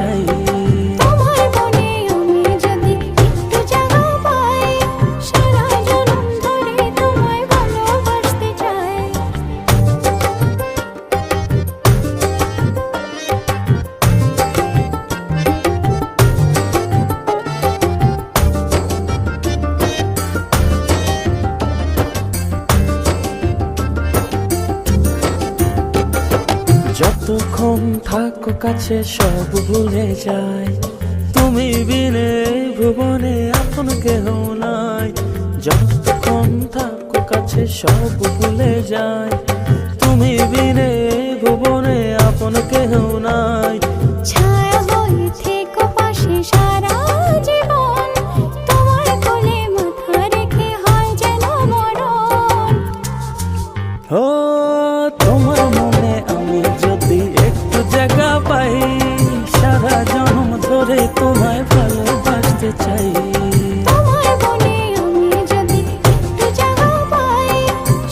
চাই। তোমার মনে আমি যদি একটু জায়গা পাই, সারা জনম ধরে তোমায় ভালোবাসতে চাই। যতক্ষণ থাকো কাছে সব ভুলে যাই, তুমি বিনে ভুবনে আপন কেহ নাই। যতক্ষণ থাকো কাছে সব ভুলে যাই, তুমি বিনে ভুবনে আপন কেহ নাই। ছায়া হয়ে থেকো পাশে সারা জীবন, তোমার কোলে মাথা রেখে হয় যেন মরণ। ও তোমার মনে আমি যদি একটু জায়গা পাই, সারা জন্ম ধরে তোমায় ভালোবাসতে চাই। তোমার মনে আমি যদি একটু জায়গা পাই,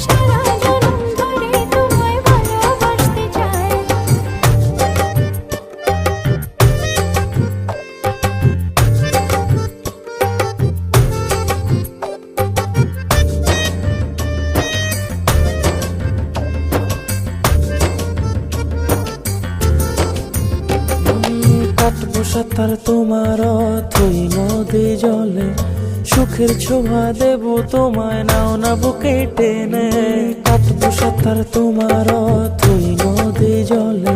সারা জনম ধরে তোমায় ভালোবাসতে চাই। কাটবো সাঁতার তোমার অথই নদী জলে, সুখের ছোঁয়া দেব তোমায় নাও না বুকে টেনে। কাটবো সাঁতার তোমার অথই নদী জলে,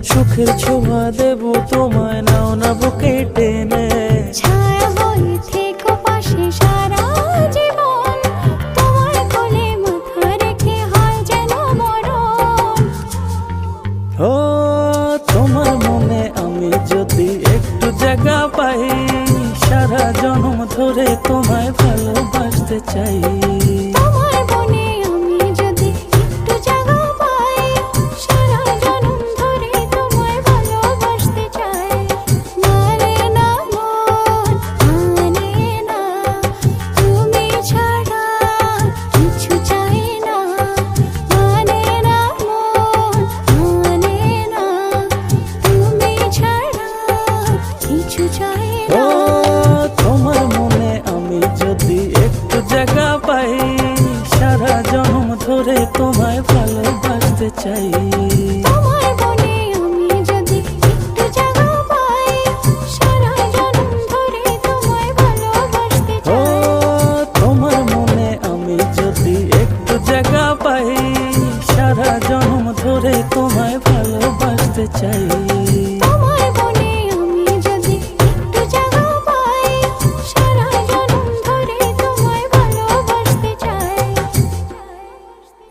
সুখের ছোঁয়া দেব তোমায় নাও না বুকে টেনে। ছায়া হয়ে থেকো পাশে সারা জীবন, তোমার কোলে মাথা রেখে হয় যেন মরণ। ও তোমার মনে আমি যদি একটু জায়গা পাই, সারা জন্ম ধরে তোমায় ভালোবাসতে চাই। তোমার মনে আমি যদি একটু জায়গা পাই, সারা জনম ধরে তোমায় ভালোবাসতে চাই। মানে না মন, মানে না, তুমি ছাড়া কিছু চাই না। মানে না মন, মানে না, তুমি ছাড়া কিছু চাই ও না। তোমার মনে আমি যদি একটু জায়গা পাই, সারা জন্ম ধরে তোমায় ভালোবাসতে চাই। তোমার মনে আমি যদি একটু জায়গা পাই, সারা জনম ধরে তোমায় ভালোবাসতে ও চাই। তোমার মনে আমি যদি একটু জায়গা পাই, সারা জন্ম ধরে তোমায় ভালোবাসতে চাই। তোমার মনে আমি যদি একটু জায়গা পাই, সারা জনম ধরে তোমায় ভালোবাসতে চাই।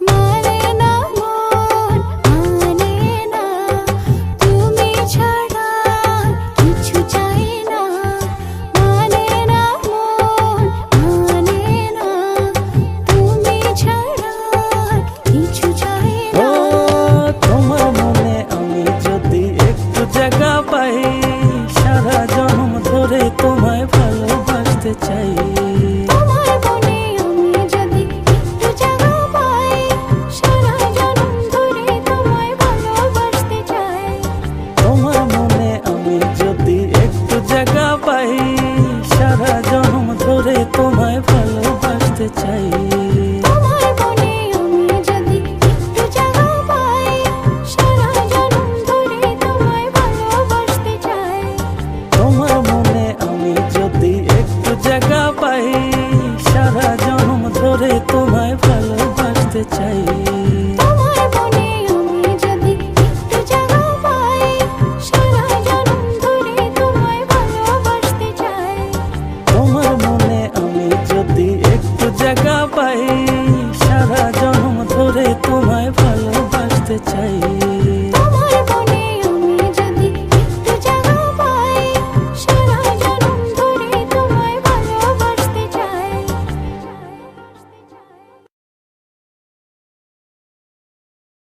মানে না মন, মানে না, তুমি ছাড়া কিছু চাই না। মানে না মন, মানে না, তুমি ছাড়া কিছু চাই ও না। তোমার মনে আমি যদি একটু জায়গা পাই, সারা জন্ম ধরে তোমায় ভালোবাসতে চাই।